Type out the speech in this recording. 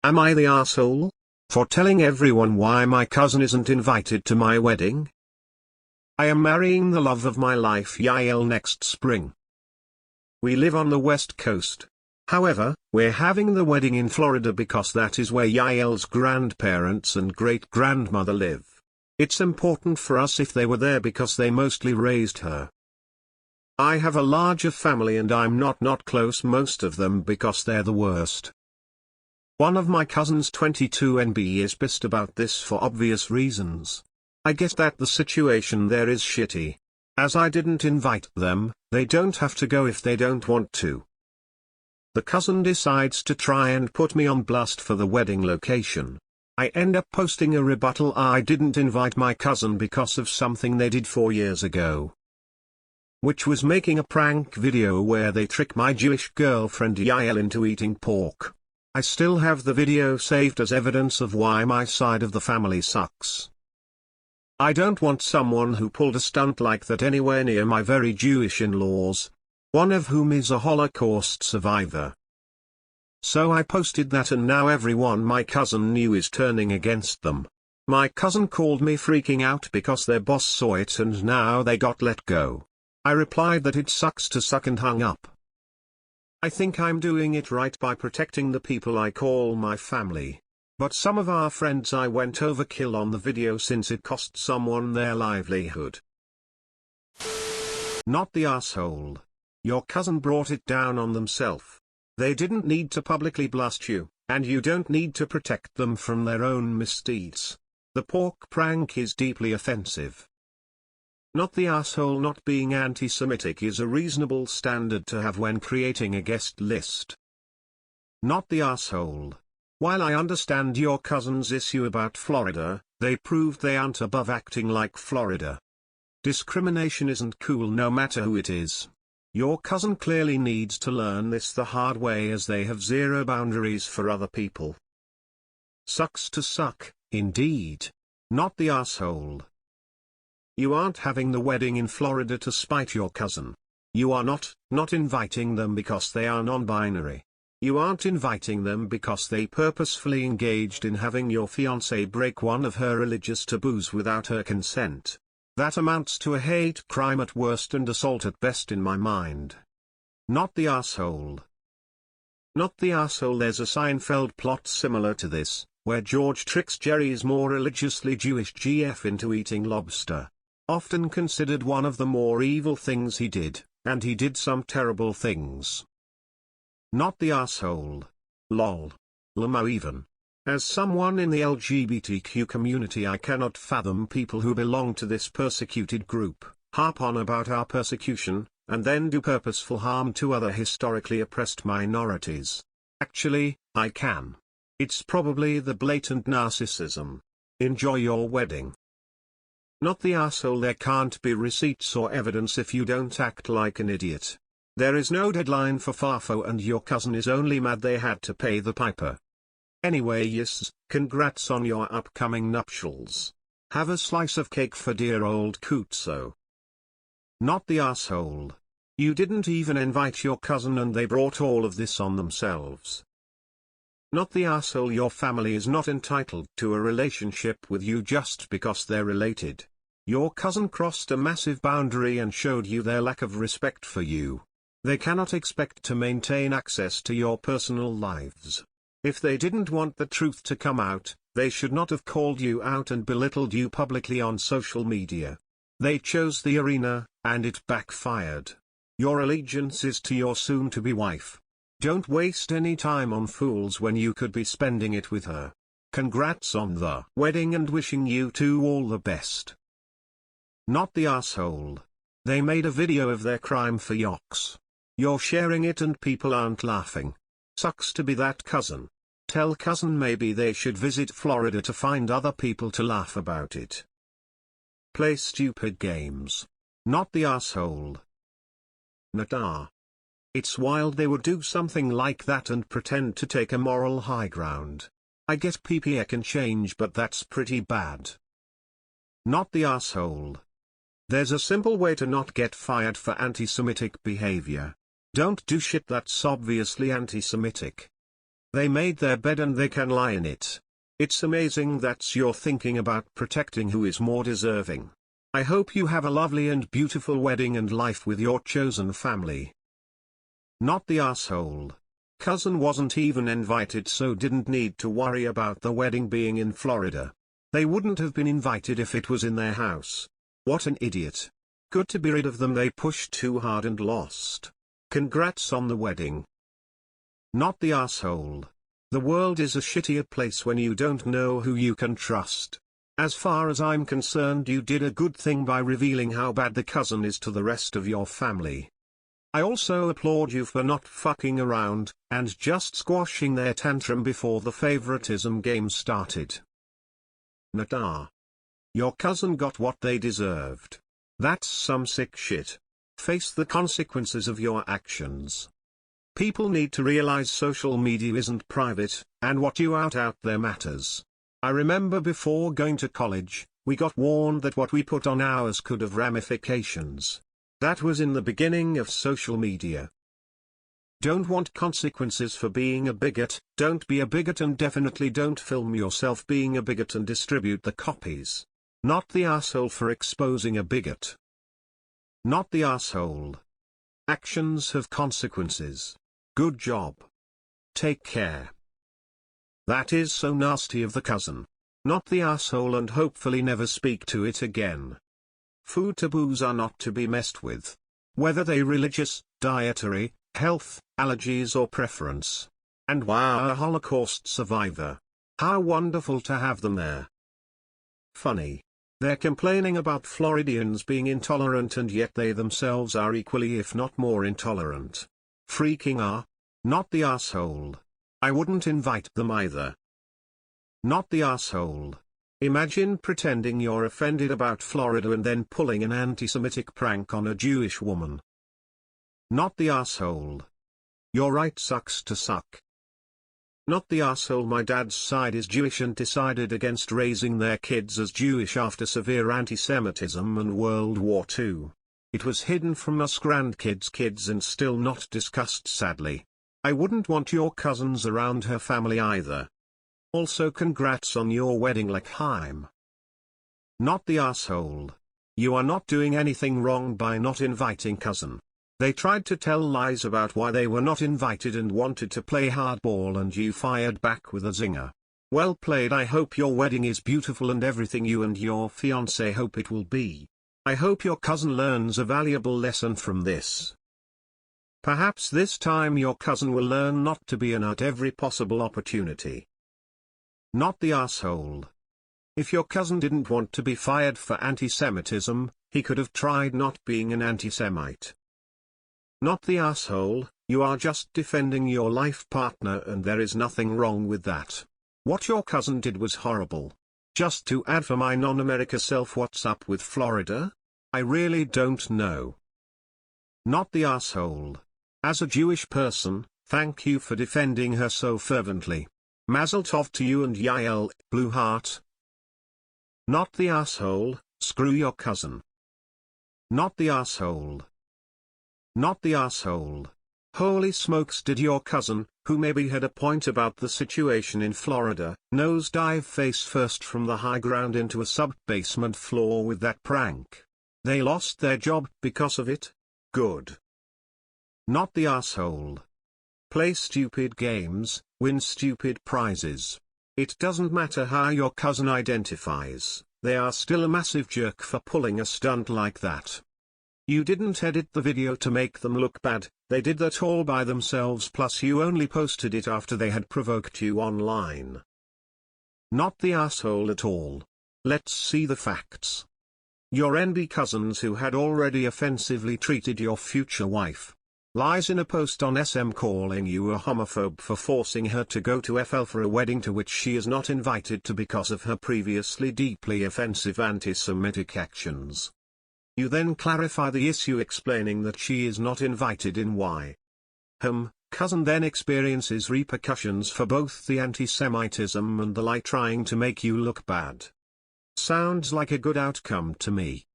Am I the asshole for telling everyone why my cousin isn't invited to my wedding? I am marrying the love of my life Yael next spring. We live on the West Coast. However, we're having the wedding in Florida because that is where Yael's grandparents and great-grandmother live. It's important for us if they were there because they mostly raised her. I have a larger family and I'm not close most of them because they're the worst. One of my cousins 22NB is pissed about this for obvious reasons. I get that the situation there is shitty. As I didn't invite them, they don't have to go if they don't want to. The cousin decides to try and put me on blast for the wedding location. I end up posting a rebuttal: I didn't invite my cousin because of something they did 4 years ago. Which was making a prank video where they trick my Jewish girlfriend Yael into eating pork. I still have the video saved as evidence of why my side of the family sucks. I don't want someone who pulled a stunt like that anywhere near my very Jewish in-laws, one of whom is a Holocaust survivor. So I posted that and now everyone my cousin knew is turning against them. My cousin called me freaking out because their boss saw it and now they got let go. I replied that it sucks to suck and hung up. I think I'm doing it right by protecting the people I call my family. But some of our friends I went overkill on the video since it cost someone their livelihood. Not the asshole. Your cousin brought it down on themselves. They didn't need to publicly blast you, and you don't need to protect them from their own misdeeds. The pork prank is deeply offensive. Not the asshole. Not being anti-Semitic is a reasonable standard to have when creating a guest list. Not the asshole. While I understand your cousin's issue about Florida, they proved they aren't above acting like Florida. Discrimination isn't cool no matter who it is. Your cousin clearly needs to learn this the hard way as they have zero boundaries for other people. Sucks to suck, indeed. Not the asshole. You aren't having the wedding in Florida to spite your cousin. You are not inviting them because they are non-binary. You aren't inviting them because they purposefully engaged in having your fiancé break one of her religious taboos without her consent. That amounts to a hate crime at worst and assault at best in my mind. Not the asshole. Not the asshole. There's a Seinfeld plot similar to this, where George tricks Jerry's more religiously Jewish GF into eating lobster. Often considered one of the more evil things he did, and he did some terrible things. Not the asshole. Lol. Lamo even. As someone in the LGBTQ community, I cannot fathom people who belong to this persecuted group, harp on about our persecution, and then do purposeful harm to other historically oppressed minorities. Actually, I can. It's probably the blatant narcissism. Enjoy your wedding. Not the asshole. There can't be receipts or evidence if you don't act like an idiot. There is no deadline for FAFO and your cousin is only mad they had to pay the piper. Anyway, yes, congrats on your upcoming nuptials. Have a slice of cake for dear old Kutso. Not the asshole. You didn't even invite your cousin and they brought all of this on themselves. Not the asshole. Your family is not entitled to a relationship with you just because they're related. Your cousin crossed a massive boundary and showed you their lack of respect for you. They cannot expect to maintain access to your personal lives. If they didn't want the truth to come out, they should not have called you out and belittled you publicly on social media. They chose the arena, and it backfired. Your allegiance is to your soon-to-be wife. Don't waste any time on fools when you could be spending it with her. Congrats on the wedding and wishing you two all the best. Not the asshole. They made a video of their crime for Yox. You're sharing it and people aren't laughing. Sucks to be that cousin. Tell cousin maybe they should visit Florida to find other people to laugh about it. Play stupid games. Not the asshole. Nata. It's wild they would do something like that and pretend to take a moral high ground. I get PPA can change, but that's pretty bad. Not the asshole. There's a simple way to not get fired for anti-Semitic behavior. Don't do shit that's obviously anti-Semitic. They made their bed and they can lie in it. It's amazing that you're thinking about protecting who is more deserving. I hope you have a lovely and beautiful wedding and life with your chosen family. Not the asshole. Cousin wasn't even invited, so didn't need to worry about the wedding being in Florida. They wouldn't have been invited if it was in their house. What an idiot. Good to be rid of them. They pushed too hard and lost. Congrats on the wedding. Not the asshole. The world is a shittier place when you don't know who you can trust. As far as I'm concerned, you did a good thing by revealing how bad the cousin is to the rest of your family. I also applaud you for not fucking around, and just squashing their tantrum before the favoritism game started. Nata. Your cousin got what they deserved. That's some sick shit. Face the consequences of your actions. People need to realize social media isn't private, and what you out there matters. I remember before going to college, we got warned that what we put on ours could have ramifications. That was in the beginning of social media. Don't want consequences for being a bigot, don't be a bigot, and definitely don't film yourself being a bigot and distribute the copies. Not the asshole for exposing a bigot. Not the asshole. Actions have consequences. Good job. Take care. That is so nasty of the cousin. Not the asshole, and hopefully never speak to it again. Food taboos are not to be messed with. Whether they religious, dietary, health, allergies or preference. And wow, a Holocaust survivor. How wonderful to have them there. Funny. They're complaining about Floridians being intolerant, and yet they themselves are equally if not more intolerant. Freaking are. Not the asshole. I wouldn't invite them either. Not the asshole. Imagine pretending you're offended about Florida and then pulling an anti-Semitic prank on a Jewish woman. Not the asshole. Your right sucks to suck. Not the asshole. My dad's side is Jewish and decided against raising their kids as Jewish after severe anti-Semitism and World War II. It was hidden from us grandkids' kids and still not discussed, sadly. I wouldn't want your cousins around her family either. Also congrats on your wedding, L'chaim. Not the asshole. You are not doing anything wrong by not inviting cousin. They tried to tell lies about why they were not invited and wanted to play hardball, and you fired back with a zinger. Well played. I hope your wedding is beautiful and everything you and your fiancé hope it will be. I hope your cousin learns a valuable lesson from this. Perhaps this time your cousin will learn not to be an at every possible opportunity. Not the asshole. If your cousin didn't want to be fired for anti-Semitism, he could have tried not being an anti-Semite. Not the asshole. You are just defending your life partner and there is nothing wrong with that. What your cousin did was horrible. Just to add for my non-America self, what's up with Florida? I really don't know. Not the asshole. As a Jewish person, thank you for defending her so fervently. Mazel tov to you and Yael, blue heart. Not the asshole. Screw your cousin. Not the asshole. Not the asshole. Holy smokes, did your cousin, who maybe had a point about the situation in Florida, nosedive face first from the high ground into a sub-basement floor with that prank? They lost their job because of it? Good. Not the asshole. Play stupid games, win stupid prizes. It doesn't matter how your cousin identifies, they are still a massive jerk for pulling a stunt like that. You didn't edit the video to make them look bad, they did that all by themselves, plus you only posted it after they had provoked you online. Not the asshole at all. Let's see the facts. Your NB cousins who had already offensively treated your future wife. Lies in a post on SM calling you a homophobe for forcing her to go to FL for a wedding to which she is not invited to because of her previously deeply offensive anti-Semitic actions. You then clarify the issue explaining that she is not invited in why. Cousin then experiences repercussions for both the anti-Semitism and the lie, trying to make you look bad. Sounds like a good outcome to me.